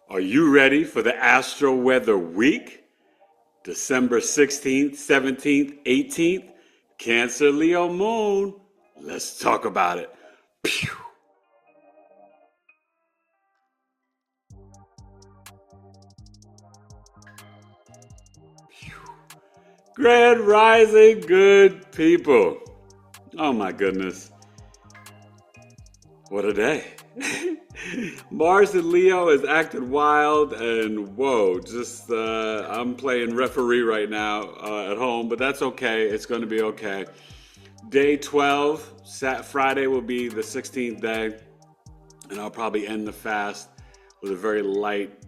Are you ready for the Astro-Weather week? December 16th, 17th, 18th, Cancer Leo moon. Let's talk about it. Pew. Grand Rising, good people. Oh my goodness. What a day. Mars in Leo has acted wild and whoa, I'm playing referee right now at home, but that's okay. It's going to be okay. Day 12, Friday will be the 16th day, and I'll probably end the fast with a very light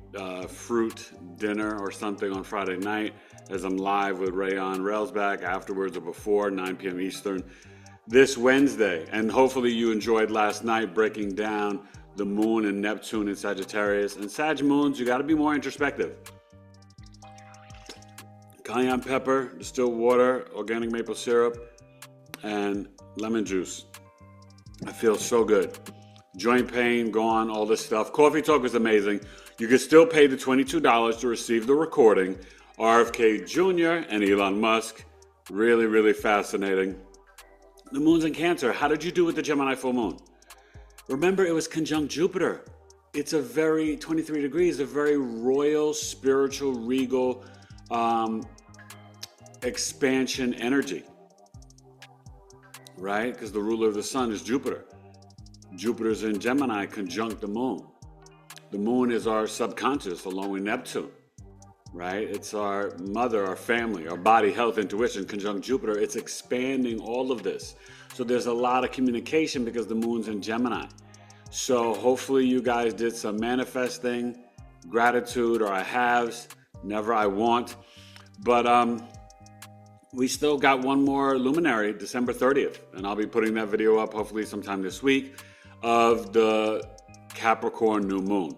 fruit dinner or something on Friday night as I'm live with Rayon Railsback afterwards or before 9 p.m. Eastern this Wednesday. And hopefully you enjoyed last night breaking down the moon and Neptune and Sagittarius. And Sag moons, you got to be more introspective. Cayenne pepper, distilled water, organic maple syrup, and lemon juice. I feel so good. Joint pain gone, all this stuff. Coffee Talk is amazing. You can still pay the $22 to receive the recording. RFK Jr. and Elon Musk. Really, really fascinating. The moon's in Cancer. How did you do with the Gemini full moon? Remember, it was conjunct Jupiter. It's a very, 23 degrees, a very royal, spiritual, regal expansion energy, right? Because the ruler of the sun is Jupiter. Jupiter's in Gemini, conjunct the moon. The moon is our subconscious along with Neptune, right? It's our mother, our family, our body, health, intuition, conjunct Jupiter. It's expanding all of this. So there's a lot of communication because the moon's in Gemini. So hopefully you guys did some manifesting, gratitude, or I haves, never I want. But we still got one more luminary, December 30th. And I'll be putting that video up hopefully sometime this week of the Capricorn new moon.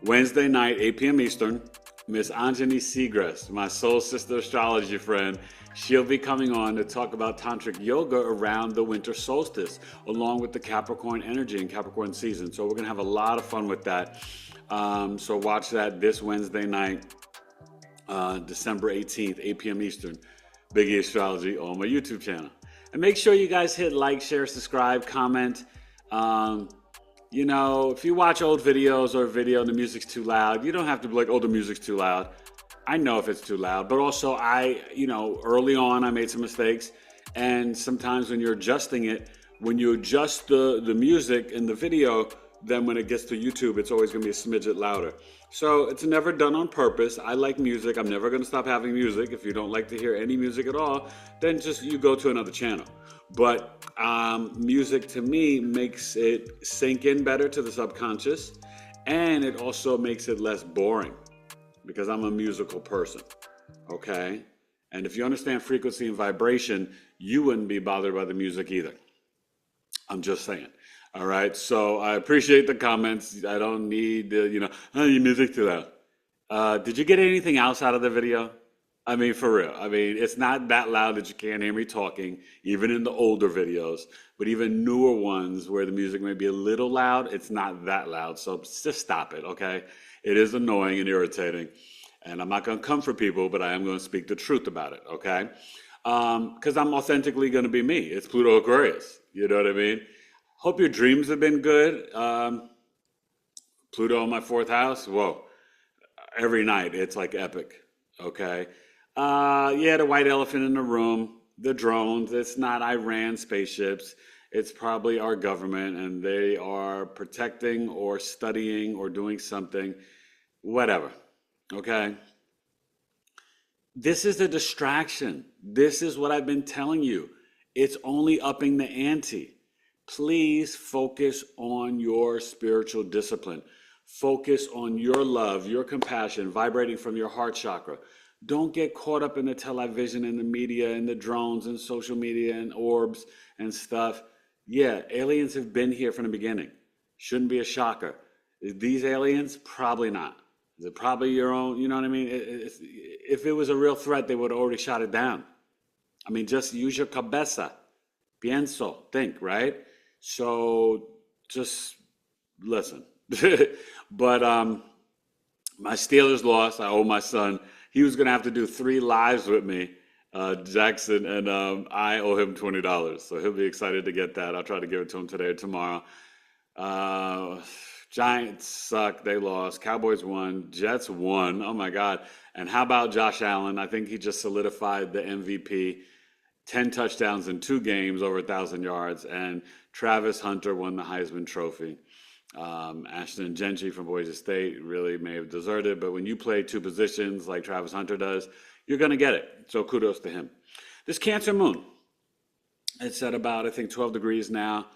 Wednesday night, 8 p.m. Eastern, Miss Anjani Segrest, my soul sister astrology friend, she'll be coming on to talk about tantric yoga around the winter solstice, along with the Capricorn energy and Capricorn season. So we're going to have a lot of fun with that. So watch that this Wednesday night, December 18th, 8 p.m. Eastern, BigEAstro on my YouTube channel. And make sure you guys hit like, share, subscribe, comment. You know, if you watch old videos or a video and the music's too loud, you don't have to be like, oh, the music's too loud. I know if it's too loud, but also early on I made some mistakes. And sometimes when you're adjusting it, when you adjust the music in the video, then when it gets to YouTube, it's always going to be a smidget louder. So it's never done on purpose. I like music. I'm never going to stop having music. If you don't like to hear any music at all, then just you go to another channel. But music to me makes it sink in better to the subconscious, and it also makes it less boring because I'm a musical person, okay? And if you understand frequency and vibration, you wouldn't be bothered by the music either. I'm just saying. All right, so I appreciate the comments. I don't need your music too loud. Did you get anything else out of the video? I mean, for real. I mean, it's not that loud that you can't hear me talking, even in the older videos. But even newer ones where the music may be a little loud, it's not that loud. So just stop it, okay? It is annoying and irritating. And I'm not going to comfort people, but I am going to speak the truth about it, okay? Because I'm authentically going to be me. It's Pluto Aquarius. You know what I mean? Hope your dreams have been good. Pluto in my fourth house, whoa. Every night, it's like epic, okay? The white elephant in the room, the drones, it's not Iran spaceships. It's probably our government, and they are protecting or studying or doing something, whatever, okay? This is a distraction. This is what I've been telling you. It's only upping the ante. Please focus on your spiritual discipline. Focus on your love, your compassion, vibrating from your heart chakra. Don't get caught up in the television and the media and the drones and social media and orbs and stuff. Yeah, aliens have been here from the beginning. Shouldn't be a shocker. These aliens? Probably not. Is it probably your own, you know what I mean? If it was a real threat, they would have already shot it down. I mean, just use your cabeza. Pienso, think, right? So just listen. But My Steelers lost. I owe my son. He was going to have to do 3 lives with me, Jackson, and I owe him $20. So he'll be excited to get that. I'll try to give it to him today or tomorrow. Giants suck. They lost. Cowboys won. Jets won. Oh, my God. And how about Josh Allen? I think he just solidified the MVP. 10 touchdowns in 2 games, over 1,000 yards. And Travis Hunter won the Heisman Trophy. Ashton Gentry from Boise State really may have deserved it, but when you play 2 positions like Travis Hunter does, you're going to get it. So kudos to him. This Cancer moon, it's at about, I think, 12 degrees now,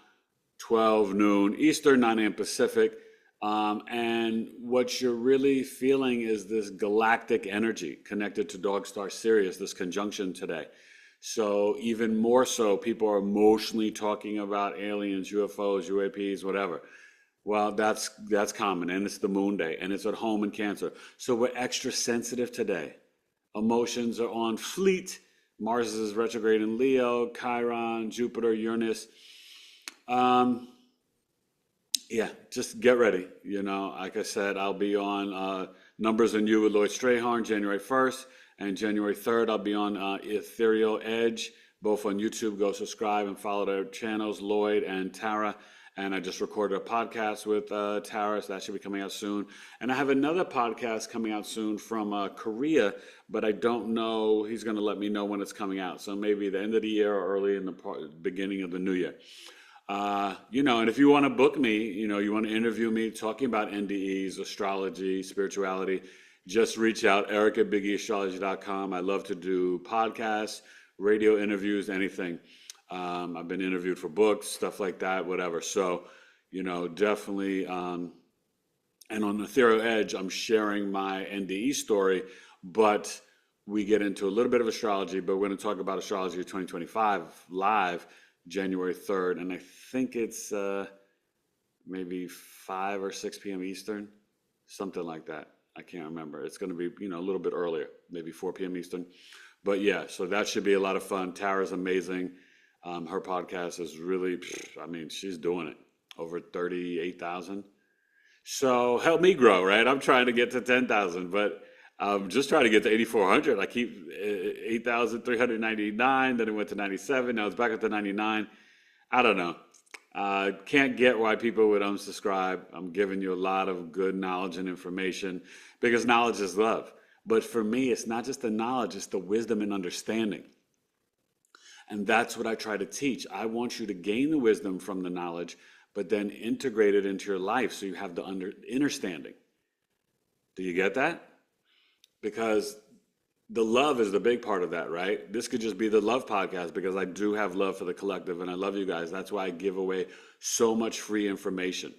12 noon Eastern, 9 a.m. Pacific. And what you're really feeling is this galactic energy connected to Dog Star Sirius, this conjunction today. So even more so, people are emotionally talking about aliens, UFOs, UAPs, whatever. Well, that's common, and it's the moon day, and it's at home in Cancer. So we're extra sensitive today. Emotions are on fleet. Mars is retrograde in Leo, Chiron, Jupiter, Uranus. Yeah, just get ready. You know, like I said, I'll be on Numbers and You with Lloyd Strayhorn January 1st, and January 3rd I'll be on Ethereal Edge, both on YouTube. Go subscribe and follow their channels, Lloyd and Tara. And I just recorded a podcast with Tara, so that should be coming out soon. And I have another podcast coming out soon from Korea, but I don't know. He's going to let me know when it's coming out. So maybe the end of the year or early in the beginning of the new year. You know, and if you want to book me, you know, you want to interview me talking about NDEs, astrology, spirituality, just reach out, Eric at BigEAstrology.com. I love to do podcasts, radio interviews, anything. I've been interviewed for books, stuff like that, whatever. So, you know, definitely. And on Ethereal Edge, I'm sharing my NDE story, but we get into a little bit of astrology, but we're going to talk about astrology 2025 live January 3rd. And I think it's maybe 5 or 6 p.m. Eastern, something like that. I can't remember. It's going to be, you know, a little bit earlier, maybe 4 p.m. Eastern. But yeah, so that should be a lot of fun. Tara's amazing. Her podcast is really, I mean, she's doing it. Over 38,000. So help me grow, right? I'm trying to get to 10,000, but I'm just trying to get to 8,400. I keep 8,399, then it went to 97. Now it's back up to 99. I don't know. Can't get why people would unsubscribe. I'm giving you a lot of good knowledge and information because knowledge is love. But for me, it's not just the knowledge, it's the wisdom and understanding. And that's what I try to teach. I want you to gain the wisdom from the knowledge, but then integrate it into your life so you have the understanding. Do you get that? Because the love is the big part of that, right? This could just be the love podcast because I do have love for the collective and I love you guys. That's why I give away so much free information.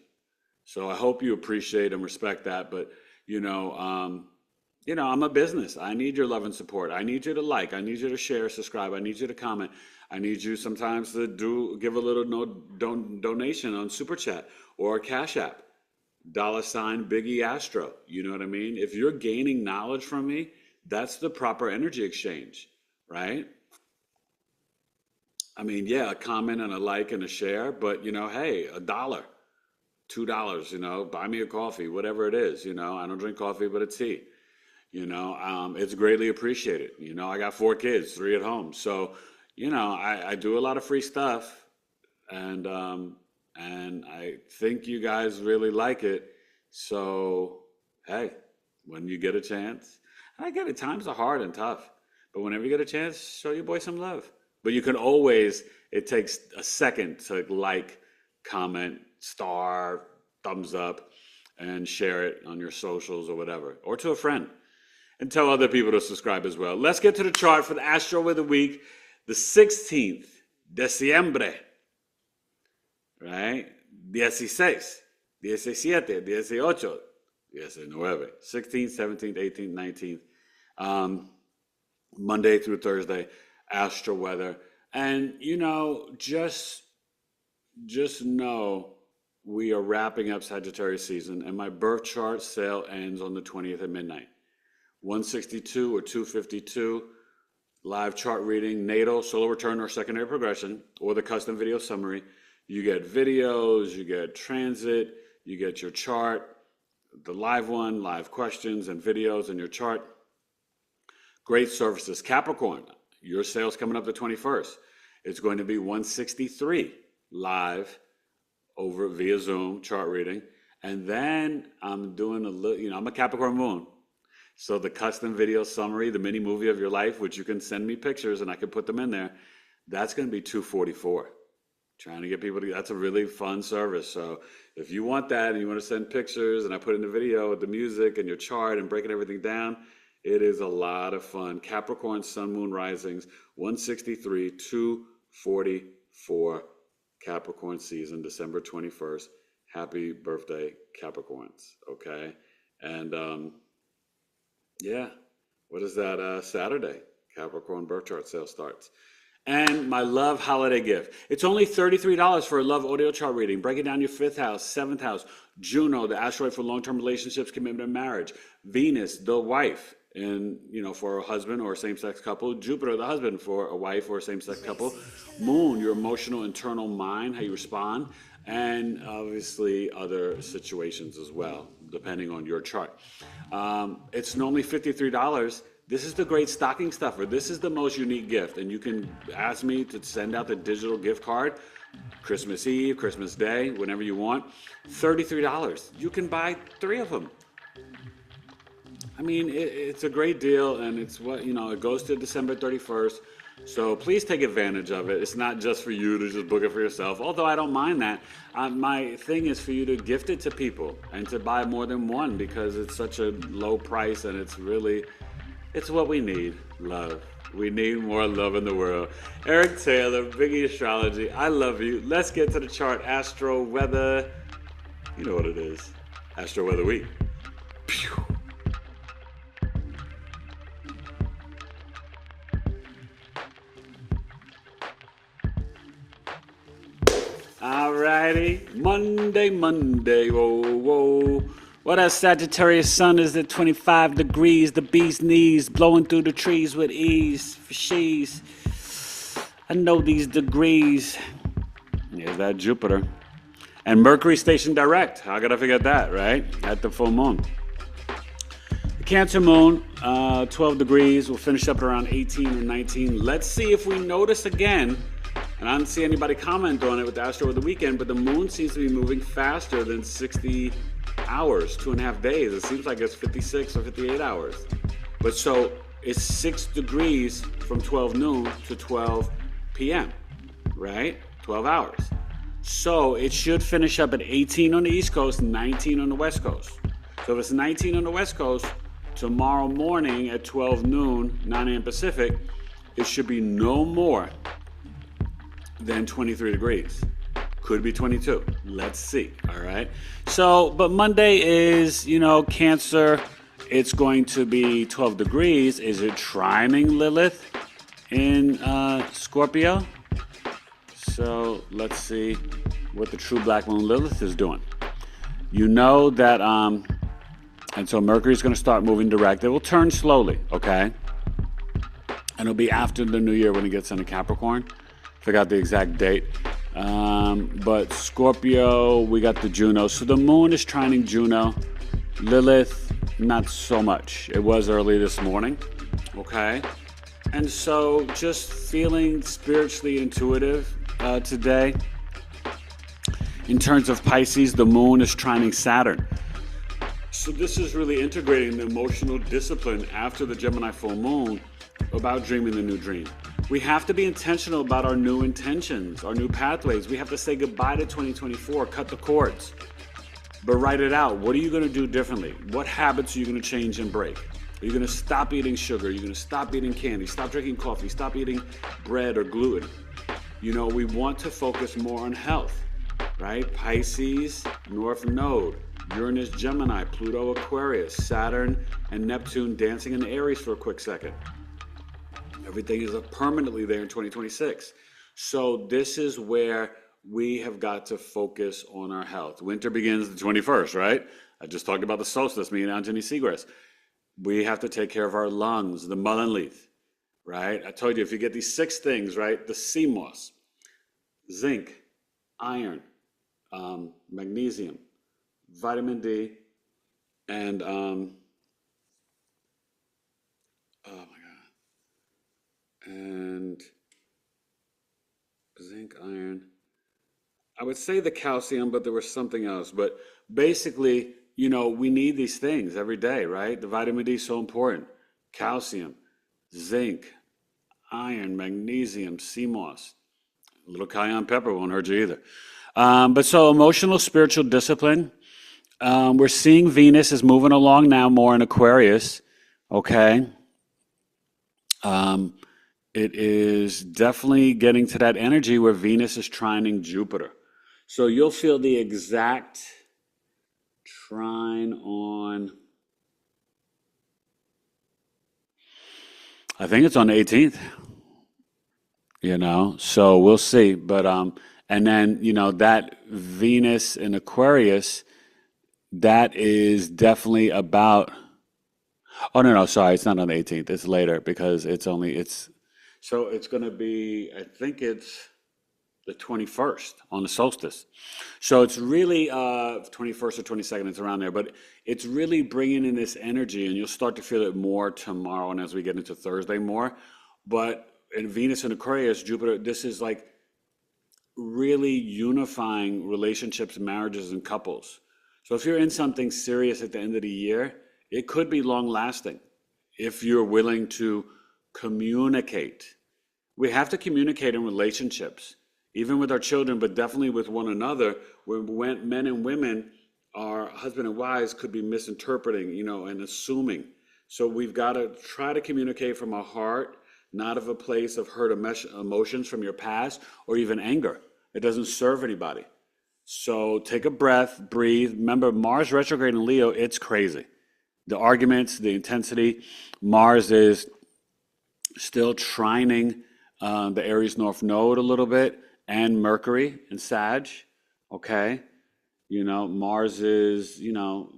So I hope you appreciate and respect that. But, you know, I'm a business. I need your love and support. I need you to like. I need you to share, subscribe. I need you to comment. I need you sometimes to give a little donation on Super Chat or Cash App. $ BigEAstro. You know what I mean? If you're gaining knowledge from me, that's the proper energy exchange, right? I mean, yeah, a comment and a like and a share, but, you know, hey, $1, $2, you know, buy me a coffee, whatever it is, you know. I don't drink coffee, but a tea. You know, it's greatly appreciated. You know, I got 4 kids, 3 at home. So, you know, I do a lot of free stuff. And I think you guys really like it. So, hey, when you get a chance, I get it, times are hard and tough. But whenever you get a chance, show your boy some love. But you can always, it takes a second to like, comment, star, thumbs up, and share it on your socials or whatever. Or to a friend. And tell other people to subscribe as well. Let's get to the chart for the Astro-Weather week, the 16th Diciembre, right? 16, 17, 18, 19, 16th, 17th, 18th, 19th, Monday through Thursday, Astro-Weather. And, you know, just know we are wrapping up Sagittarius season, and my birth chart sale ends on the 20th at midnight. 162 or 252, live chart reading, natal, solar return, or secondary progression, or the custom video summary. You get videos, you get transit, you get your chart, the live one, live questions and videos in your chart. Great services. Capricorn, your sale's coming up the 21st. It's going to be 163 live over via Zoom chart reading. And then I'm doing a little, I'm a Capricorn moon. So the custom video summary, the mini movie of your life, which you can send me pictures and I can put them in there, that's going to be 244. Trying to get people to, that's a really fun service. So if you want that and you want to send pictures and I put in the video with the music and your chart and breaking everything down, it is a lot of fun. Capricorn, Sun, Moon, Risings, 163, 244, Capricorn season, December 21st. Happy birthday, Capricorns, okay? And yeah, what is that? Saturday, Capricorn birth chart sale starts. And my love holiday gift. It's only $33 for a love audio chart reading. Breaking down your 5th house, 7th house, Juno, the asteroid for long-term relationships, commitment, and marriage. Venus, the wife, and for a husband or a same-sex couple. Jupiter, the husband for a wife or a same-sex couple. Moon, your emotional internal mind, how you respond. And obviously other situations as well, depending on your chart. It's normally $53. This is the great stocking stuffer. This is the most unique gift. And you can ask me to send out the digital gift card, Christmas Eve, Christmas Day, whenever you want. $33. You can buy 3 of them. I mean, it's a great deal, and it's it goes to December 31st. So please take advantage of it. It's not just for you to just book it for yourself, although I don't mind that. My thing is for you to gift it to people and to buy more than one because it's such a low price and it's what we need, love. We need more love in the world. Eric Taylor, BigEAstrology, I love you. Let's get to the chart. Astro-Weather, you know what it is. Astro-Weather week. Pew. Alrighty, Monday, whoa. What a Sagittarius sun is at 25 degrees, the bee's knees, blowing through the trees with ease, for she's. I know these degrees. There's that Jupiter. And Mercury station direct, how could I forget that, right? At the full moon. The Cancer moon, 12 degrees, we'll finish up at around 18 or 19. Let's see if we notice again. And I didn't see anybody comment on it with the Astro of the weekend, but the moon seems to be moving faster than 60 hours, 2.5 days. It seems like it's 56 or 58 hours. But so it's 6 degrees from 12 noon to 12 p.m., right? 12 hours. So it should finish up at 18 on the East Coast, 19 on the West Coast. So if it's 19 on the West Coast, tomorrow morning at 12 noon, 9 a.m. Pacific, it should be no more than 23 degrees. Could be 22. Let's see. All right. So, but Monday is, Cancer. It's going to be 12 degrees. Is it trining Lilith in Scorpio? So let's see what the true black moon Lilith is doing. You know that, and so Mercury's going to start moving direct. It will turn slowly, okay? And it'll be after the new year when it gets into Capricorn. Forgot the exact date. But Scorpio, we got the Juno. So the moon is trining Juno. Lilith, not so much. It was early this morning, okay? And so just feeling spiritually intuitive today. In terms of Pisces, the moon is trining Saturn. So this is really integrating the emotional discipline after the Gemini full moon about dreaming the new dream. We have to be intentional about our new intentions, our new pathways. We have to say goodbye to 2024, cut the cords, but write it out. What are you going to do differently? What habits are you going to change and break? Are you going to stop eating sugar? Are you going to stop eating candy? Stop drinking coffee? Stop eating bread or gluten? We want to focus more on health, right? Pisces, North Node, Uranus, Gemini, Pluto, Aquarius, Saturn, and Neptune dancing in Aries for a quick second. Everything is permanently there in 2026. So this is where we have got to focus on our health. Winter begins the 21st, right? I just talked about the solstice, me and Anthony Seagrass. We have to take care of our lungs, the mullein leaf, right? I told you, if you get these 6 things, right? The sea moss, zinc, iron, magnesium, vitamin D, And oh my God. And zinc, iron. I would say the calcium, but there was something else. But basically, we need these things every day, right? The vitamin D is so important. Calcium, zinc, iron, magnesium, sea moss. A little cayenne pepper won't hurt you either. But so emotional, spiritual discipline. We're seeing Venus is moving along now more in Aquarius. Okay. It is definitely getting to that energy where Venus is trining Jupiter. So you'll feel the exact trine on, I think it's on the 18th, so we'll see. But, and then, that Venus in Aquarius, that is definitely about, oh, no, sorry, it's not on the 18th. It's later because so it's going to be, I think it's the 21st on the solstice. So it's really 21st or 22nd, it's around there, but it's really bringing in this energy, and you'll start to feel it more tomorrow and as we get into Thursday more. But in Venus and Aquarius, Jupiter, this is like really unifying relationships, marriages, and couples. So if you're in something serious at the end of the year, it could be long lasting if you're willing to communicate. We have to communicate in relationships, even with our children, but definitely with one another, when men and women, our husband and wives, could be misinterpreting, and assuming. So we've got to try to communicate from our heart, not of a place of hurt emotions from your past or even anger. It doesn't serve anybody. So take a breath, breathe. Remember, Mars retrograde in Leo, it's crazy. The arguments, the intensity. Mars is still trining the Aries North Node a little bit, and Mercury in Sag, okay? Mars is,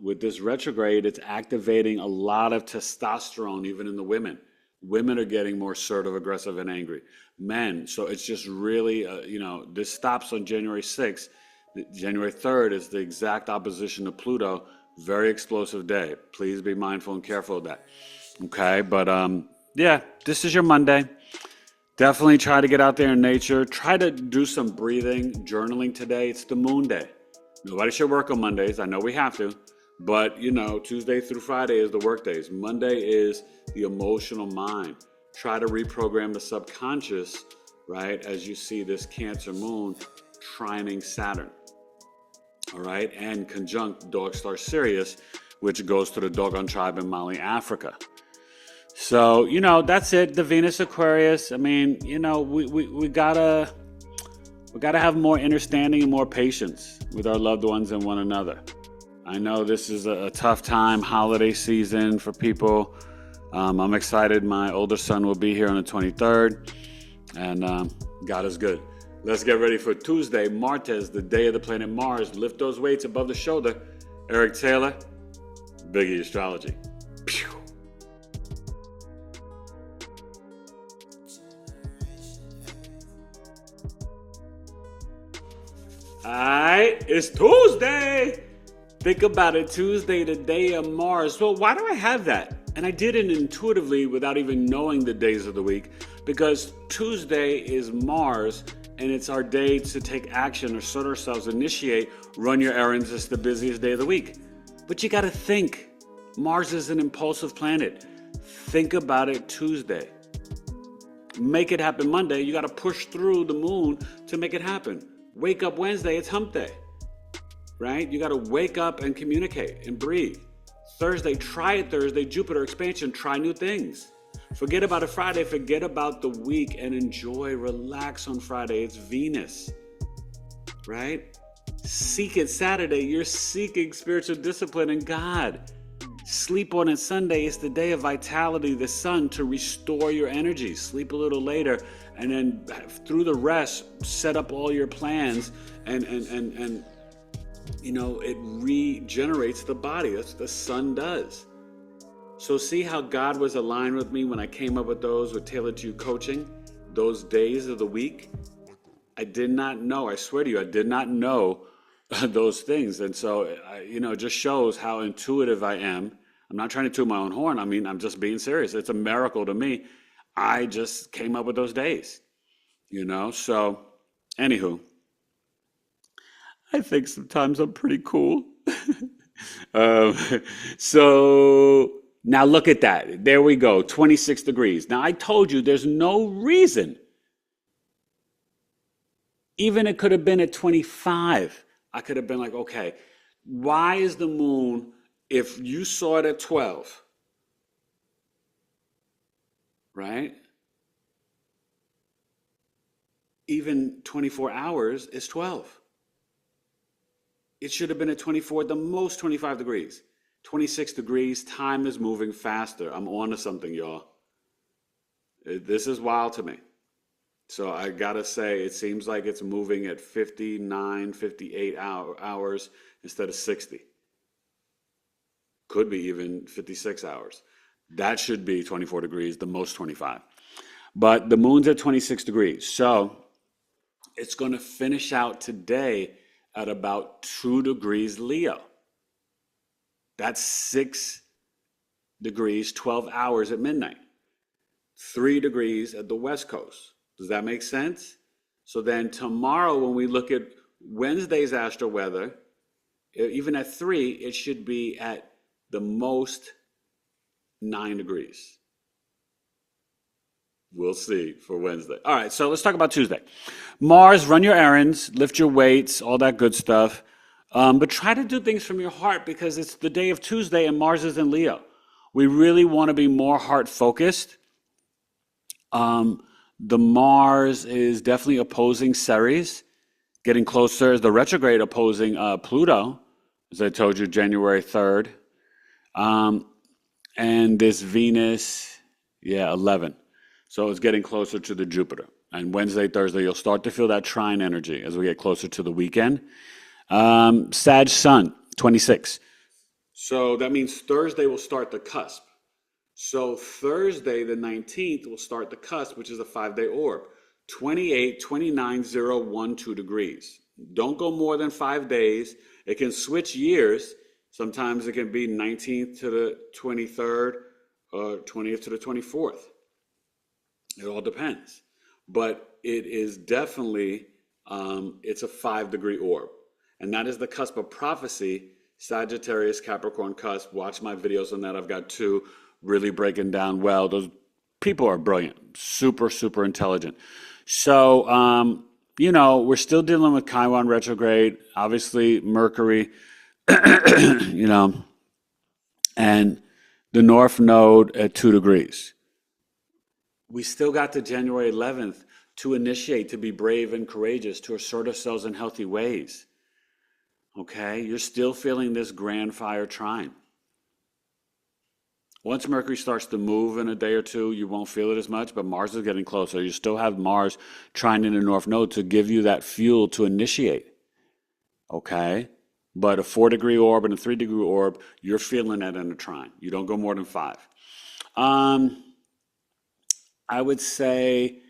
with this retrograde, it's activating a lot of testosterone, even in the women. Women are getting more assertive, aggressive, and angry. Men, so it's just really, this stops on January 6th. January 3rd is the exact opposition to Pluto. Very explosive day. Please be mindful and careful of that. Okay, but yeah, this is your Monday. Definitely try to get out there in nature. Try to do some breathing, journaling today. It's the moon day. Nobody should work on Mondays. I know we have to, but Tuesday through Friday is the work days. Monday is the emotional mind. Try to reprogram the subconscious, right, as you see this Cancer moon trining Saturn. All right, and conjunct dog star Sirius, which goes to the Dogon tribe in Mali, Africa. So, that's it. The Venus Aquarius. I mean, we gotta have more understanding and more patience with our loved ones and one another. I know this is a tough time, holiday season for people. I'm excited. My older son will be here on the 23rd, and God is good. Let's get ready for Tuesday, Martes, the day of the planet Mars. Lift those weights above the shoulder. Eric Taylor, BigEAstro. Alright, it's Tuesday. Think about it, Tuesday, the day of Mars. Well, why do I have that? And I did it intuitively without even knowing the days of the week, because Tuesday is Mars, and it's our day to take action, assert ourselves, initiate, run your errands. It's the busiest day of the week. But you got to think. Mars is an impulsive planet. Think about it Tuesday. Make it happen Monday. You got to push through the moon to make it happen. Wake up Wednesday, it's hump day. Right? You got to wake up and communicate and breathe. Thursday, try it Thursday. Jupiter expansion, try new things. Forget about it Friday, forget about the week, and enjoy, relax on Friday. It's Venus, right? Seek it Saturday. You're seeking spiritual discipline and God. Sleep on it Sunday. It's the day of vitality, the sun, to restore your energy. Sleep a little later, and then through the rest, set up all your plans, and it regenerates the body. That's what the sun does. So see how God was aligned with me when I came up with those with Tailored to You coaching, those days of the week? I did not know, I swear to you, I did not know those things. And so, it just shows how intuitive I am. I'm not trying to toot my own horn. I mean, I'm just being serious. It's a miracle to me. I just came up with those days, So, anywho, I think sometimes I'm pretty cool. Um, so now look at that. There we go, 26 degrees. Now I told you there's no reason. Even it could have been at 25. I could have been like, okay, why is the moon, if you saw it at 12, right? Even 24 hours is 12. It should have been at 24, the most 25 degrees. 26 degrees, time is moving faster. I'm on to something, y'all. This is wild to me. So I gotta say, it seems like it's moving at 59, 58 hours instead of 60. Could be even 56 hours. That should be 24 degrees, the most 25. But the moon's at 26 degrees. So it's going to finish out today at about 2 degrees Leo. That's 6 degrees, 12 hours at midnight. 3 degrees at the West Coast. Does that make sense? So then tomorrow when we look at Wednesday's Astro-Weather, even at 3, it should be at the most 9 degrees. We'll see for Wednesday. All right, so let's talk about Tuesday. Mars, run your errands, lift your weights, all that good stuff. But try to do things from your heart because it's the day of Tuesday and Mars is in Leo. We really want to be more heart-focused. The Mars is definitely opposing Ceres, getting closer as the retrograde opposing Pluto, as I told you, January 3rd. And this Venus, 11. So it's getting closer to the Jupiter. And Wednesday, Thursday, you'll start to feel that trine energy as we get closer to the weekend. Sag Sun, 26. So that means Thursday will start the cusp. So Thursday, the 19th, will start the cusp, which is a 5-day orb. 28, 29, 0, 1, 2 degrees. Don't go more than 5 days. It can switch years. Sometimes it can be 19th to the 23rd or 20th to the 24th. It all depends. But it is definitely, it's a 5-degree orb. And that is the cusp of prophecy, Sagittarius, Capricorn cusp. Watch my videos on that. I've got 2 really breaking down well. Those people are brilliant, super, super intelligent. So, we're still dealing with Chiron retrograde, obviously Mercury, and the North Node at 2 degrees. We still got to January 11th to initiate, to be brave and courageous, to assert ourselves in healthy ways. Okay? You're still feeling this grand fire trine. Once Mercury starts to move in a day or two, you won't feel it as much, but Mars is getting closer. You still have Mars trine in the North Node to give you that fuel to initiate. Okay? But a 4-degree orb and a 3-degree orb, you're feeling that in a trine. You don't go more than 5. I would say,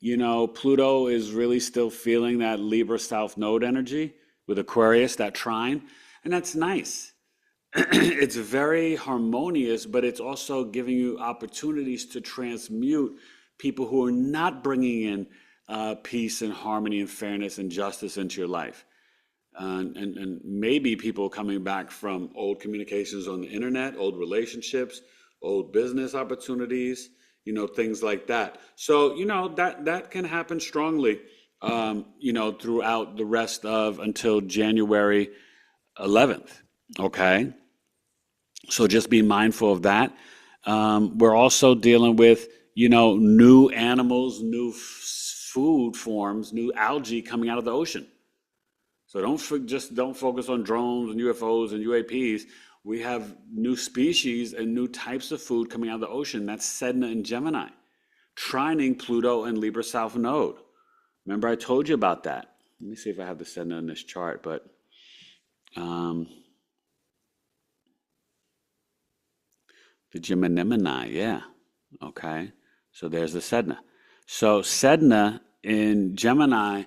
Pluto is really still feeling that Libra South Node energy with Aquarius, that trine, and that's nice. It's very harmonious, but it's also giving you opportunities to transmute people who are not bringing in peace and harmony and fairness and justice into your life. And maybe people coming back from old communications on the internet, old relationships, old business opportunities, things like that. So, that can happen strongly, throughout the rest of until January 11th. Okay. So just be mindful of that. We're also dealing with, new animals, new food forms, new algae coming out of the ocean. So don't focus on drones and UFOs and UAPs. We have new species and new types of food coming out of the ocean. That's Sedna and Gemini, trining Pluto and Libra South Node. Remember I told you about that. Let me see if I have the Sedna in this chart, but the Gemini, yeah. Okay. So there's the Sedna. So Sedna in Gemini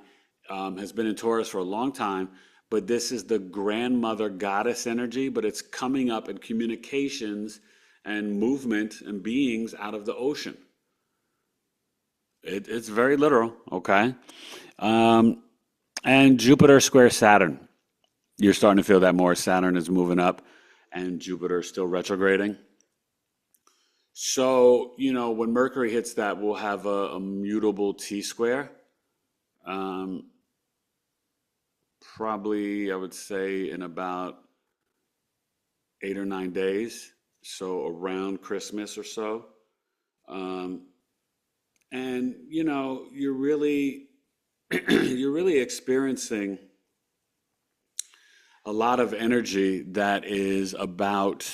has been in Taurus for a long time, but this is the grandmother goddess energy, but it's coming up in communications and movement and beings out of the ocean. It's very literal, okay? And Jupiter square Saturn. You're starting to feel that more. Saturn is moving up and Jupiter is still retrograding. So, when Mercury hits that, we'll have a mutable T-square. Probably, I would say, in about 8 or 9 days. So around Christmas or so. And, you're really experiencing a lot of energy that is about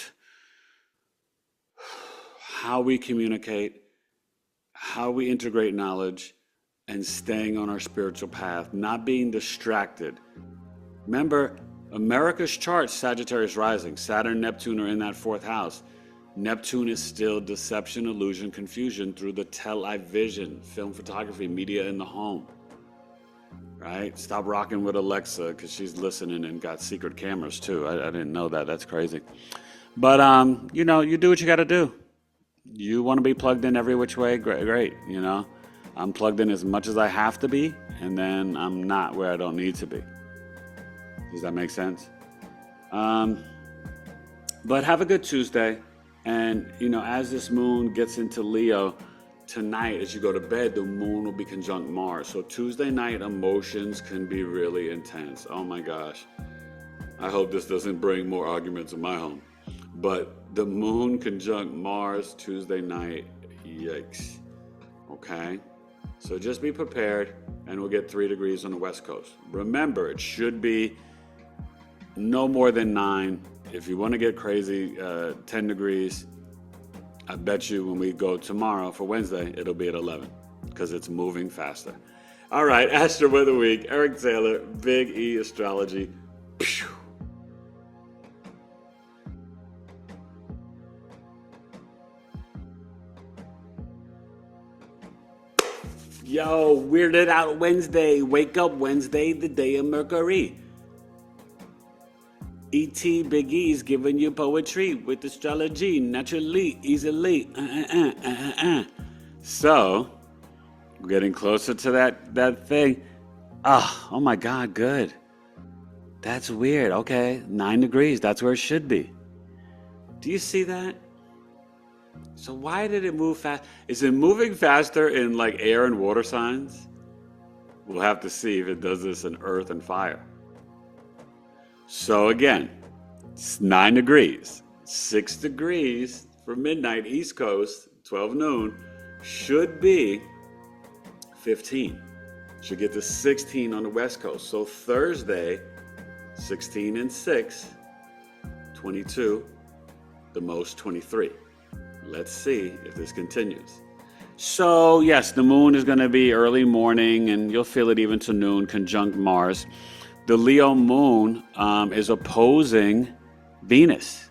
how we communicate, how we integrate knowledge, and staying on our spiritual path, not being distracted. Remember, America's chart, Sagittarius rising, Saturn, Neptune are in that 4th house. Neptune is still deception, illusion, confusion through the television, film, photography, media in the home. Right? Stop rocking with Alexa because she's listening and got secret cameras too. I didn't know that. That's crazy. But, you do what you got to do. You want to be plugged in every which way? Great. I'm plugged in as much as I have to be, and then I'm not where I don't need to be. Does that make sense? But have a good Tuesday. And, as this moon gets into Leo, tonight as you go to bed, the moon will be conjunct Mars. So Tuesday night emotions can be really intense. Oh my gosh. I hope this doesn't bring more arguments in my home. But the moon conjunct Mars Tuesday night, yikes. Okay? So just be prepared, and we'll get 3 degrees on the West Coast. Remember, it should be no more than 9. If you want to get crazy, 10 degrees. I bet you when we go tomorrow for Wednesday, it'll be at 11 because it's moving faster. All right, Astro-Weather Week. Eric Taylor, Big E Astrology. Pew. Yo, Weirded Out Wednesday. Wake up Wednesday, the day of Mercury. E.T. Big E's giving you poetry with astrology, naturally, easily. So, we're getting closer to that thing. Oh my God, good. That's weird. Okay, 9 degrees. That's where it should be. Do you see that? So why did it move fast? Is it moving faster in like air and water signs? We'll have to see if it does this in earth and fire. So again, it's 9 degrees, 6 degrees for midnight East Coast, 12 noon, should be 15. Should get to 16 on the West Coast. So Thursday, 16 and 6, 22, the most 23. Let's see if this continues. So yes, the moon is going to be early morning, and you'll feel it even to noon, conjunct Mars. The Leo moon is opposing Venus.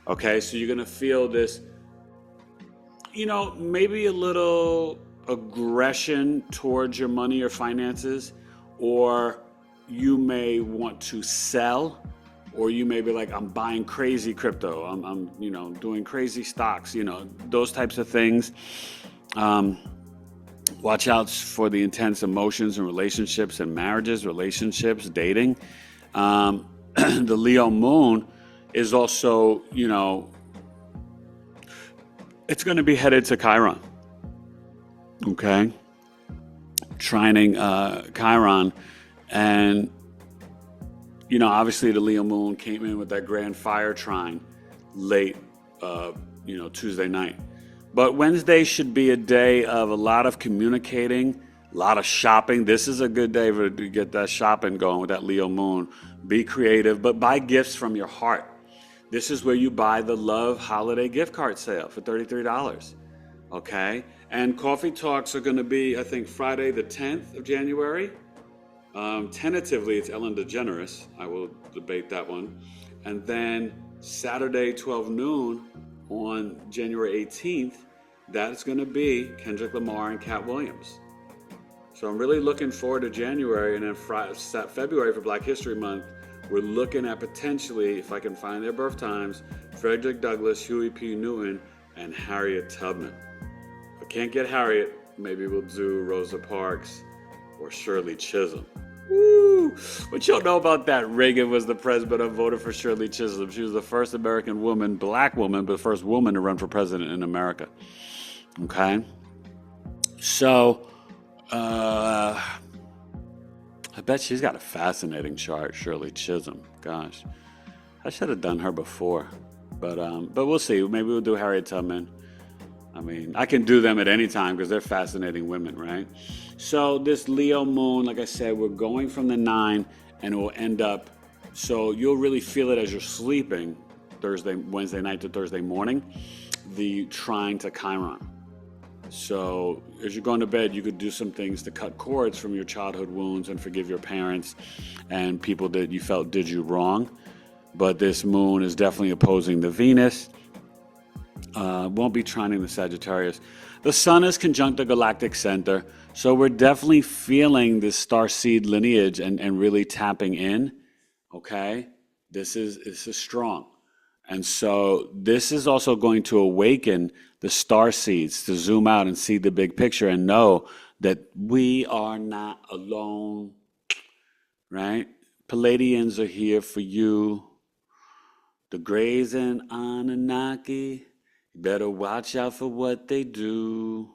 Okay, so you're going to feel this, maybe a little aggression towards your money or finances, or you may want to sell, or you may be like, I'm buying crazy crypto. I'm doing crazy stocks, those types of things. Watch out for the intense emotions and relationships and marriages, relationships, dating. The Leo moon is also, it's going to be headed to Chiron. Okay? Trining Chiron. And, obviously the Leo moon came in with that grand fire trine late, Tuesday night. But Wednesday should be a day of a lot of communicating, a lot of shopping. This is a good day to get that shopping going with that Leo moon. Be creative, but buy gifts from your heart. This is where you buy the Love Holiday gift card sale for $33. Okay? And coffee talks are going to be, I think, Friday the 10th of January. Tentatively, it's Ellen DeGeneres. I will debate that one. And then Saturday, 12 noon, on January 18th, that's going to be Kendrick Lamar and Cat Williams. So I'm really looking forward to January, and then February for Black History Month. we're looking at potentially, if I can find their birth times, Frederick Douglass, Huey P. Newton, and Harriet Tubman. If I can't get Harriet, maybe we'll do Rosa Parks or Shirley Chisholm. Woo! What y'all know about that? Reagan was the president. I voted for Shirley Chisholm. She was the first American woman, black woman, but the first woman to run for president in America. Okay? So, I bet she's got a fascinating chart, Shirley Chisholm. Gosh, I should have done her before, but we'll see. Maybe we'll do Harriet Tubman. I mean, I can do them at any time because they're fascinating women, right? So this Leo moon, like I said, we're going from the 9, and it will end up. So you'll really feel it as you're sleeping, Wednesday night to Thursday morning, the trine to Chiron. So as you're going to bed, you could do some things to cut cords from your childhood wounds and forgive your parents and people that you felt did you wrong. But this moon is definitely opposing the Venus. Won't be trining the Sagittarius. The sun is conjunct the galactic center. So we're definitely feeling this star seed lineage and really tapping in. Okay? This is strong. And so this is also going to awaken the star seeds to zoom out and see the big picture and know that we are not alone, right? Palladians are here for you. The Greys and Anunnaki, you better watch out for what they do.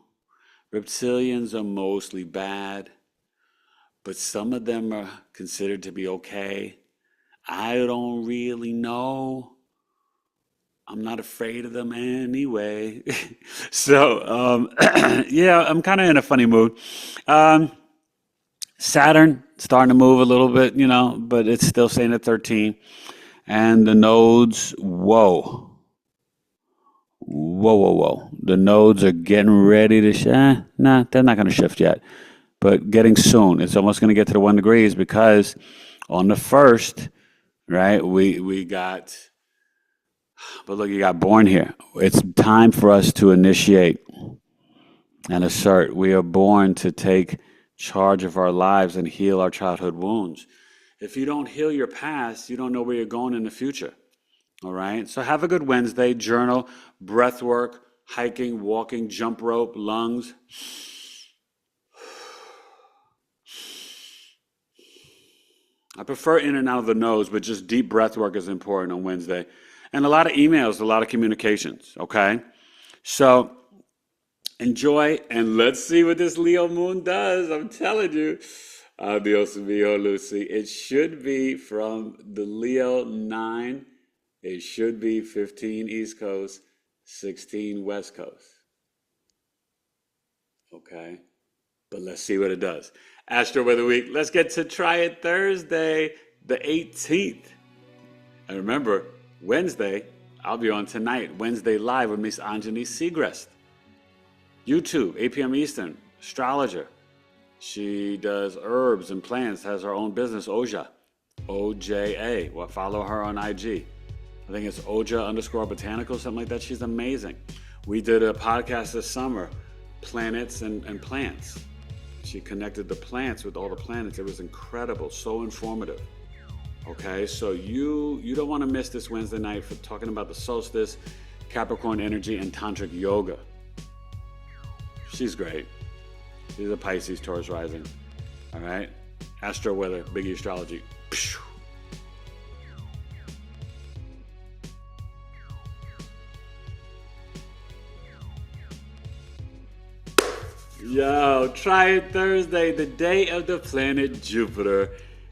Reptilians are mostly bad, but some of them are considered to be okay. I don't really know. I'm not afraid of them anyway. So, yeah, I'm kind of in a funny mood. Saturn starting to move a little bit, but it's still staying at 13. And the nodes, whoa. The nodes are getting ready to shift. Nah, they're not going to shift yet. But getting soon. It's almost going to get to the 1 degrees because on the 1st, right, we got... But look, you got born here. It's time for us to initiate and assert. We are born to take charge of our lives and heal our childhood wounds. If you don't heal your past, you don't know where you're going in the future. All right? So have a good Wednesday. Journal, breath work, hiking, walking, jump rope, lungs. I prefer in and out of the nose, but just deep breath work is important on Wednesday. And a lot of emails, a lot of communications, okay? So enjoy, and let's see what this Leo moon does. I'm telling you. Adios, amigo, Lucy. It should be from the Leo 9. It should be 15 East Coast, 16 West Coast. Okay? But let's see what it does. Astro-Weather Week. Let's get to try it Thursday, the 18th. And remember, Wednesday, I'll be on tonight, Wednesday Live with Miss Anjani Segrest. YouTube, 8 p.m. Eastern, astrologer. She does herbs and plants, has her own business, Oja, O-J-A. Well, follow her on IG. I think it's Oja_botanical, something like that. She's amazing. We did a podcast this summer, Planets and Plants. She connected the plants with all the planets. It was incredible, so informative. Okay, so you don't want to miss this Wednesday night for talking about the solstice, Capricorn energy, and tantric yoga. She's great. She's a Pisces, Taurus rising. All right, Astro-Weather, BigEAstrology. Yo, try it Thursday, the day of the planet Jupiter.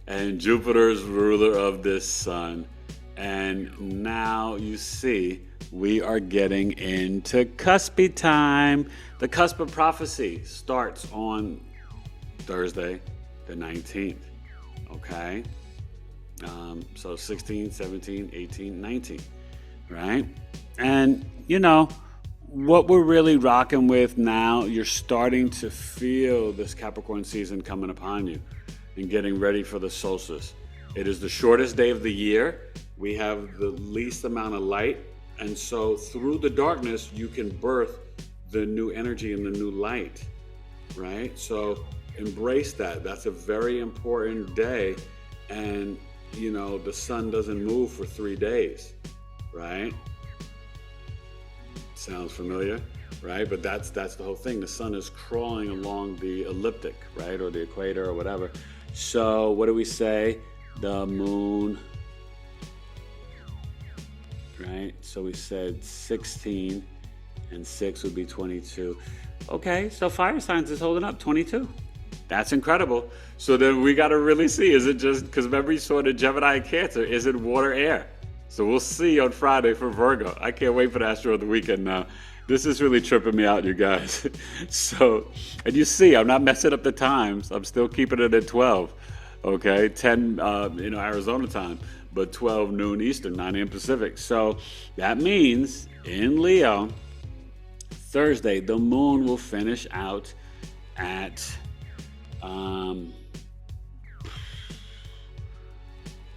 And Jupiter's ruler of this sun. And now you see, we are getting into cuspy time. The cusp of prophecy starts on Thursday, the 19th. Okay? So 16th, 17th, 18th, 19th. Right? And, what we're really rocking with now, you're starting to feel this Capricorn season coming upon you and getting ready for the solstice. It is the shortest day of the year. We have the least amount of light. And so through the darkness, you can birth the new energy and the new light, right? So embrace that. That's a very important day. And the sun doesn't move for 3 days, right? Sounds familiar, right? But that's the whole thing. The sun is crawling along the ecliptic, right? Or the equator or whatever. So what do we say? The moon, right? So we said 16 and 6 would be 22. Okay, so fire signs is holding up, 22. That's incredible. So then we got to really see, is it just, because remember you saw the Gemini and Cancer, is it water, air? So we'll see on Friday for Virgo. I can't wait for the Astro of the weekend now. This is really tripping me out, you guys. So, and you see, I'm not messing up the times. I'm still keeping it at 12, okay? 10, Arizona time, but 12 noon Eastern, 9 a.m. Pacific. So that means in Leo, Thursday, the moon will finish out at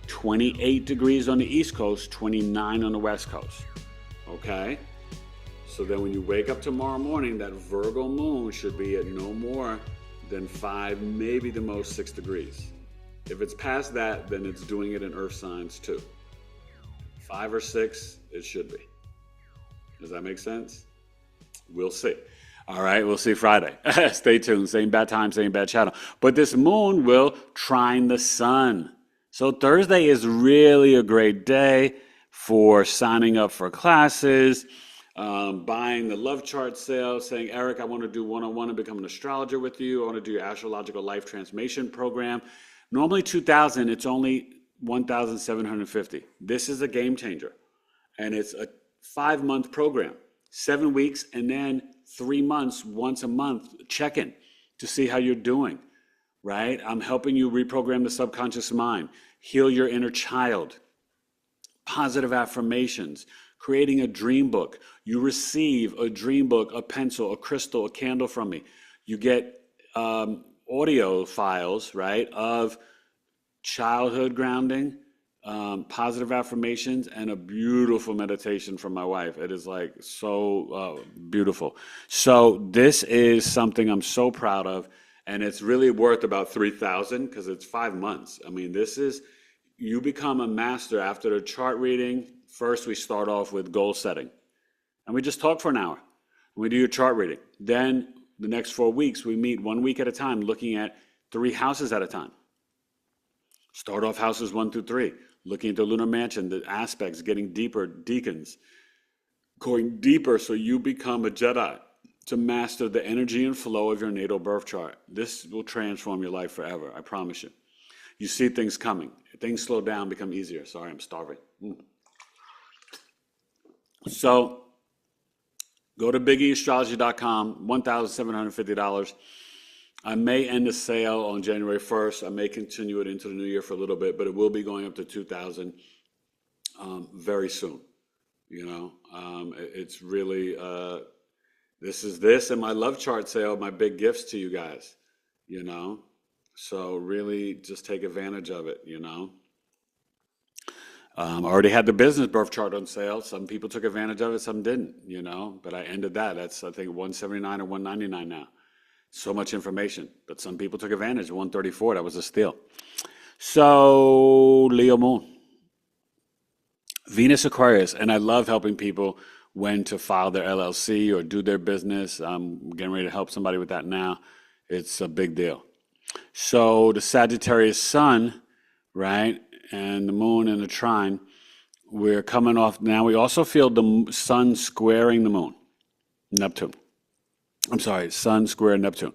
28 degrees on the East Coast, 29 on the West Coast, okay? So then when you wake up tomorrow morning, that Virgo moon should be at no more than 5, maybe the most 6 degrees. If it's past that, then it's doing it in earth signs too. 5 or 6, it should be. Does that make sense? We'll see. All right, we'll see Friday. Stay tuned. Same bad time, same bad channel. But this moon will trine the sun. So Thursday is really a great day for signing up for classes, buying the love chart sale, saying, Eric, I want to do one-on-one and become an astrologer with you. I want to do your astrological life transformation program. Normally $2,000, it's only $1,750. This is a game changer. And it's a 5-month program, 7 weeks, and then 3 months, once a month, check-in to see how you're doing, right? I'm helping you reprogram the subconscious mind, heal your inner child, positive affirmations, creating a dream book. You receive a dream book, a pencil, a crystal, a candle from me. You get audio files, right, of childhood grounding, positive affirmations, and a beautiful meditation from my wife. It is like so beautiful. So this is something I'm so proud of, and it's really worth about $3,000 because it's 5 months. I mean, this is, you become a master after the chart reading. First, we start off with goal setting, and we just talk for an hour. We do your chart reading. Then the next 4 weeks, we meet 1 week at a time, looking at 3 houses at a time. Start off houses 1 through 3, looking at the lunar mansion, the aspects, getting deeper, decans, going deeper so you become a Jedi to master the energy and flow of your natal birth chart. This will transform your life forever, I promise you. You see things coming. Things slow down, become easier. Sorry, I'm starving. So go to BigEAstrology.com, $1,750. I may end the sale on January 1st. I may continue it into the new year for a little bit, but it will be going up to $2,000 very soon. It's really, this and my love chart sale, my big gifts to you guys, So really just take advantage of it, I already had the business birth chart on sale. Some people took advantage of it, some didn't, but I ended that. That's, I think, $179 or $199 now. So much information, but some people took advantage. $134, that was a steal. So Leo moon, Venus Aquarius, and I love helping people when to file their LLC or do their business. I'm getting ready to help somebody with that now. It's a big deal. So the Sagittarius sun, right, and the moon and the trine, we're coming off now. We also feel the sun squaring the moon, Neptune. I'm sorry, Sun square Neptune.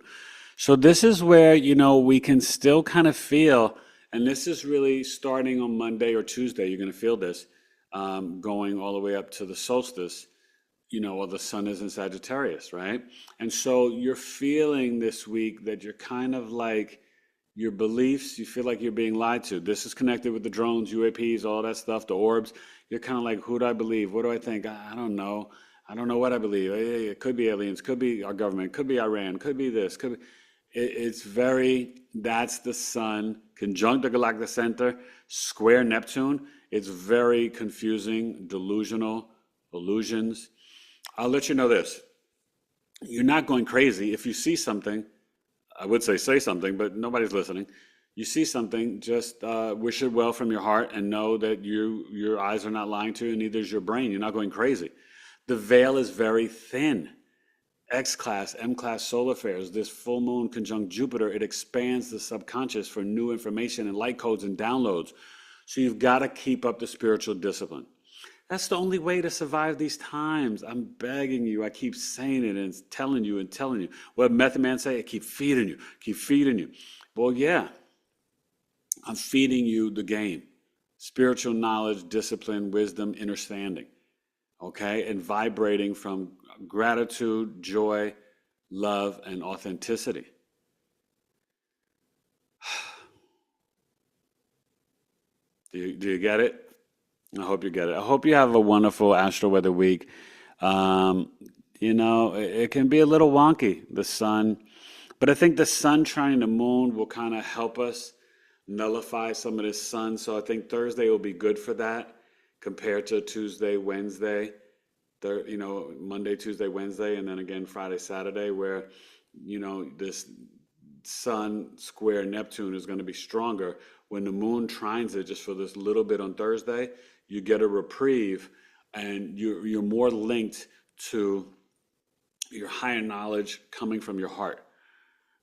So this is where, we can still kind of feel, and this is really starting on Monday or Tuesday, you're going to feel this, going all the way up to the solstice, while the sun is in Sagittarius, right? And so you're feeling this week that you're kind of like, your beliefs, you feel like you're being lied to. This is connected with the drones, UAPs, all that stuff, the orbs. You're kind of like, who do I believe? What do I think? I don't know. I don't know what I believe. It could be aliens, could be our government, could be Iran, could be this, could be. That's the sun, conjunct the galactic center, square Neptune. It's very confusing, delusional, illusions. I'll let you know this. You're not going crazy. If you see something, I would say something, but nobody's listening. You see something, just wish it well from your heart and know that your eyes are not lying to you, and neither is your brain. You're not going crazy. The veil is very thin. X class, M class solar affairs, this full moon conjunct Jupiter, it expands the subconscious for new information and light codes and downloads. So you've got to keep up the spiritual discipline. That's the only way to survive these times. I'm begging you. I keep saying it and telling you and telling you. What Method Man say? I keep feeding you, keep feeding you. Well, yeah, I'm feeding you the game. Spiritual knowledge, discipline, wisdom, understanding. Okay? And vibrating from gratitude, joy, love, and authenticity. Do you get it? I hope you get it. I hope you have a wonderful Astro-Weather week. It can be a little wonky, the sun. But I think the sun trying the moon will kind of help us nullify some of this sun. So I think Thursday will be good for that compared to Tuesday, Wednesday, Monday, Tuesday, Wednesday, and then again Friday, Saturday, where, this sun square Neptune is going to be stronger. When the moon trines it just for this little bit on Thursday, you get a reprieve and you're more linked to your higher knowledge coming from your heart.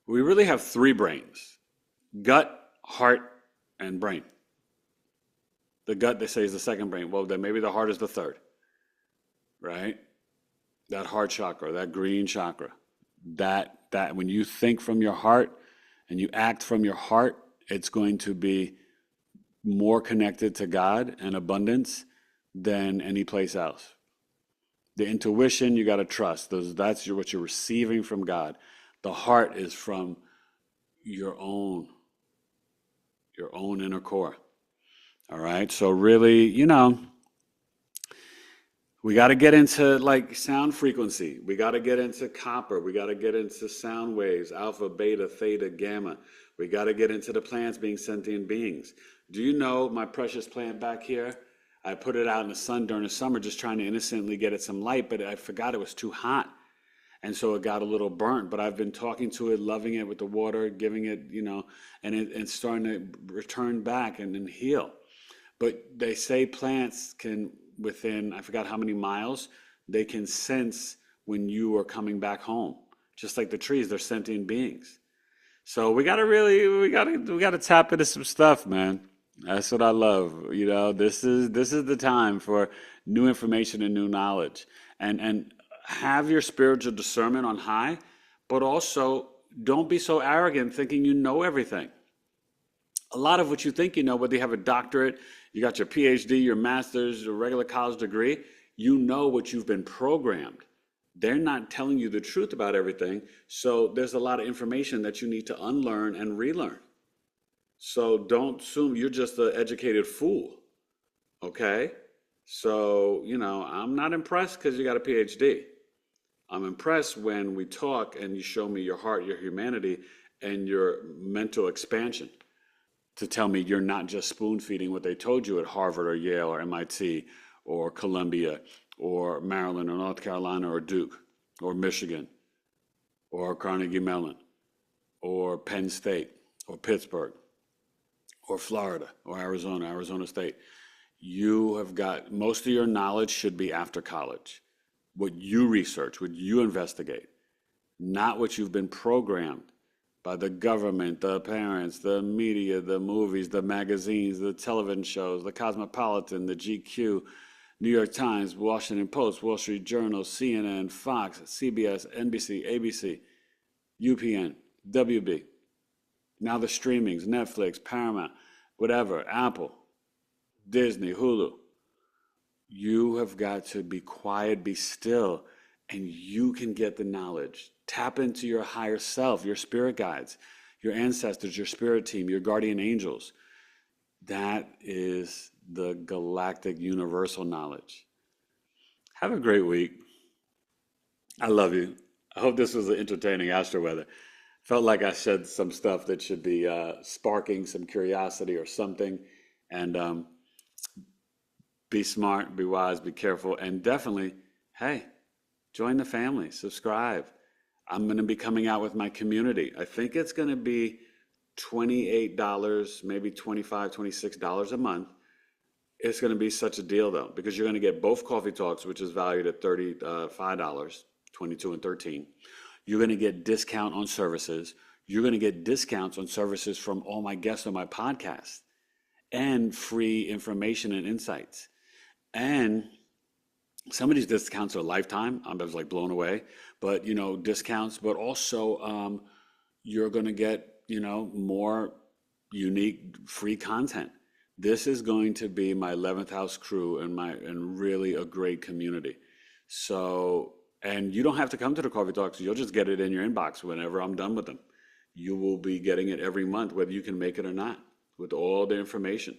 We really have three brains: gut, heart, and brain. The gut, they say, is the second brain. Well, then maybe the heart is the third, right? That heart chakra, that green chakra, that when you think from your heart and you act from your heart, it's going to be more connected to God and abundance than any place else. The intuition, you got to trust. That's what you're receiving from God. The heart is from your own inner core. All right. So really, we got to get into like sound frequency. We got to get into copper. We got to get into sound waves, alpha, beta, theta, gamma. We got to get into the plants being sentient beings. Do you know my precious plant back here? I put it out in the sun during the summer just trying to innocently get it some light, but I forgot it was too hot. And so it got a little burnt, but I've been talking to it, loving it with the water, giving it, and it's starting to return back and heal. But they say plants can, within, I forgot how many miles, they can sense when you are coming back home. Just like the trees, they're sentient beings. So we got to tap into some stuff, man. That's what I love. This is the time for new information and new knowledge. And have your spiritual discernment on high, but also don't be so arrogant thinking you know everything. A lot of what you think you know, whether you have a doctorate, you got your PhD, your master's, your regular college degree, you know what you've been programmed. They're not telling you the truth about everything. So there's a lot of information that you need to unlearn and relearn. So don't assume you're just an educated fool. Okay? So, I'm not impressed because you got a PhD. I'm impressed when we talk and you show me your heart, your humanity, and your mental expansion to tell me you're not just spoon feeding what they told you at Harvard or Yale or MIT or Columbia or Maryland or North Carolina or Duke or Michigan or Carnegie Mellon or Penn State or Pittsburgh or Florida or Arizona State. You have got, most of your knowledge should be after college. What you research, what you investigate, not what you've been programmed by the government, the parents, the media, the movies, the magazines, the television shows, the Cosmopolitan, the GQ, New York Times, Washington Post, Wall Street Journal, CNN, Fox, CBS, NBC, ABC, UPN, WB. Now the streamings, Netflix, Paramount, whatever, Apple, Disney, Hulu. You have got to be quiet, be still, and you can get the knowledge. Tap into your higher self, your spirit guides, your ancestors, your spirit team, your guardian angels. That is the galactic universal knowledge. Have a great week. I love you. I hope this was an entertaining Astro-Weather. Felt like I said some stuff that should be sparking some curiosity or something. And be smart, be wise, be careful, and definitely, hey, join the family, subscribe. I'm going to be coming out with my community. I think it's going to be $28, maybe $25, $26 a month. It's going to be such a deal though, because you're going to get both coffee talks, which is valued at $35, 22 and 13. You're going to get discount on services. You're going to get discounts on services from all my guests on my podcast and free information and insights. And some of these discounts are lifetime. I was like blown away, but discounts, but also you're going to get, more unique free content. This is going to be my 11th house crew and really a great community. So, and you don't have to come to the coffee talks. You'll just get it in your inbox whenever I'm done with them. You will be getting it every month, whether you can make it or not, with all the information.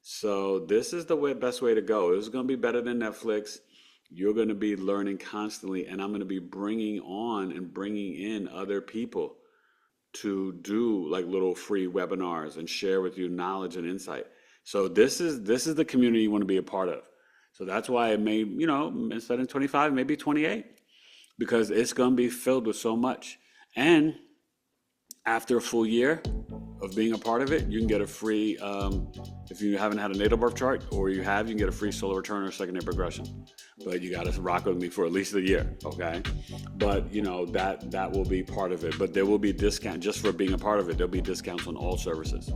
So this is the best way to go. This is going to be better than Netflix. You're going to be learning constantly, and I'm going to be bringing in other people to do like little free webinars and share with you knowledge and insight. So this is the community you want to be a part of. So that's why it may, instead of 25, maybe 28, because it's going to be filled with so much. And after a full year of being a part of it, you can get a free, if you haven't had a natal birth chart, or you can get a free solar return or secondary progression. But you got to rock with me for at least a year, okay? But, that will be part of it. But there will be discount just for being a part of it. There'll be discounts on all services,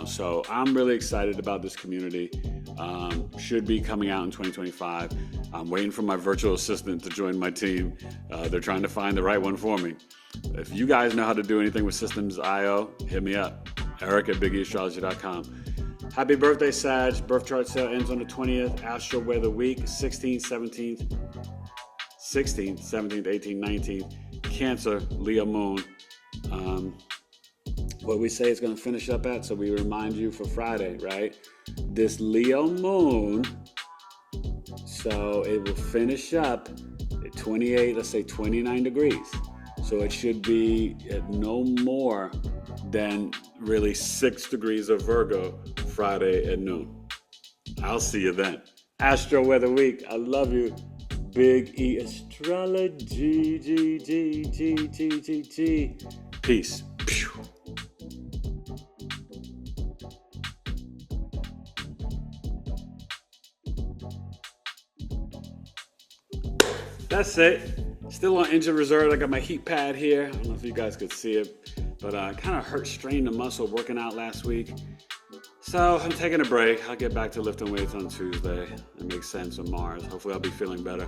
So I'm really excited about this community. Should be coming out in 2025. I'm waiting for my virtual assistant to join my team. They're trying to find the right one for me. If you guys know how to do anything with Systems.io, hit me up. Eric at bigeastrology.com. Happy birthday, Sag. Birth chart sale ends on the 20th. Astro-Weather week, 16th, 17th, 18th, 19th. Cancer, Leo moon. What we say is going to finish up at, so we remind you for Friday, right? This Leo moon, so it will finish up at 28, let's say 29 degrees. So it should be at no more than really 6 degrees of Virgo Friday at noon. I'll see you then. Astro-Weather week. I love you. BigEastrology. Peace. That's it. Still on injured reserve. I got my heat pad here. I don't know if you guys could see it, but kind of strained the muscle working out last week. So I'm taking a break. I'll get back to lifting weights on Tuesday. It makes sense on Mars. Hopefully I'll be feeling better.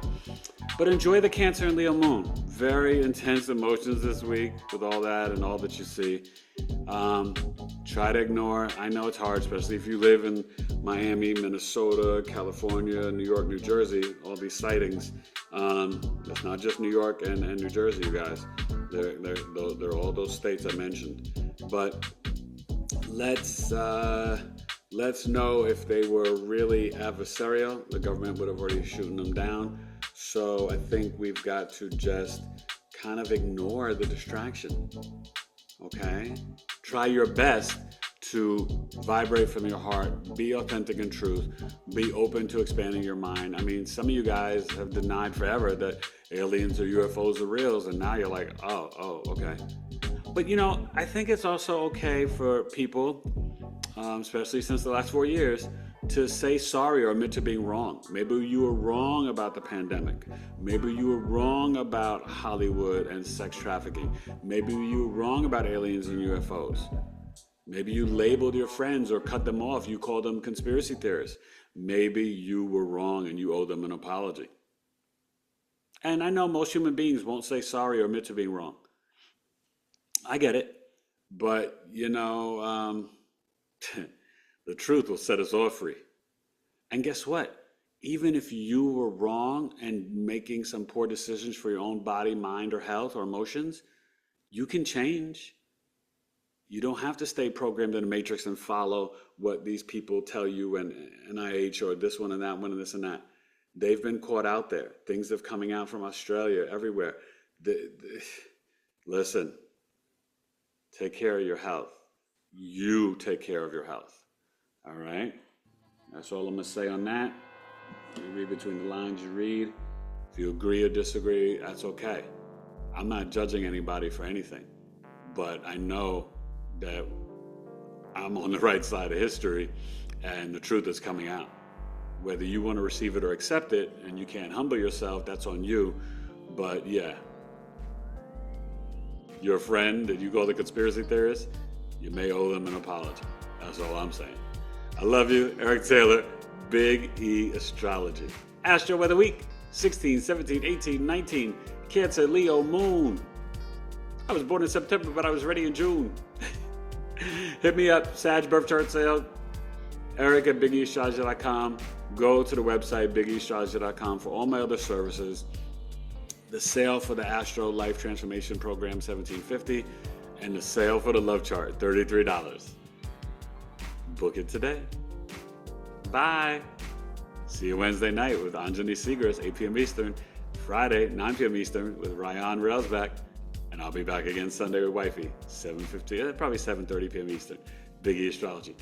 But enjoy the Cancer and Leo moon. Very intense emotions this week with all that and all that you see. Try to ignore. I know it's hard, especially if you live in Miami, Minnesota, California, New York, New Jersey, all these sightings. It's not just New York and New Jersey, you guys. They're all those states I mentioned. But let's know if they were really adversarial. The government would have already shooten them down. So I think we've got to just kind of ignore the distraction. Okay? Try your best to vibrate from your heart, be authentic in truth, be open to expanding your mind. I mean, some of you guys have denied forever that aliens or UFOs are real, and now you're like, oh, okay. But I think it's also okay for people, especially since the last 4 years, to say sorry or admit to being wrong. Maybe you were wrong about the pandemic. Maybe you were wrong about Hollywood and sex trafficking. Maybe you were wrong about aliens and UFOs. Maybe you labeled your friends or cut them off. You called them conspiracy theorists. Maybe you were wrong and you owe them an apology. And I know most human beings won't say sorry or admit to being wrong. I get it. But, the truth will set us all free. And guess what? Even if you were wrong and making some poor decisions for your own body, mind, or health or emotions, you can change. You don't have to stay programmed in a matrix and follow what these people tell you and NIH or this one and that one and this and that. They've been caught out there. Things have coming out from Australia, everywhere. Listen, take care of your health. You take care of your health. All right? That's all I'm going to say on that. You read between the lines, you read. If you agree or disagree, that's okay. I'm not judging anybody for anything. But I know that I'm on the right side of history and the truth is coming out. Whether you want to receive it or accept it and you can't humble yourself, that's on you. But yeah, your friend that you call the conspiracy theorist, you may owe them an apology. That's all I'm saying. I love you. Eric Taylor, Big E Astrology. Astro Weather Week, 16, 17, 18, 19, Cancer, Leo, Moon. I was born in September, but I was ready in June. Hit me up, Sag Birth Chart Sale, Eric at BigEAstro.com. Go to the website, BigEAstro.com, for all my other services. The sale for the Astro Life Transformation Program, $17.50, and the sale for the Love Chart, $33. Book it today. Bye. See you Wednesday night with Anjani Segrist, 8 p.m. Eastern. Friday, 9 p.m. Eastern with Ryan Railsback. And I'll be back again Sunday with Wifey, 7:50, probably 7:30 p.m. Eastern. Big E Astrology.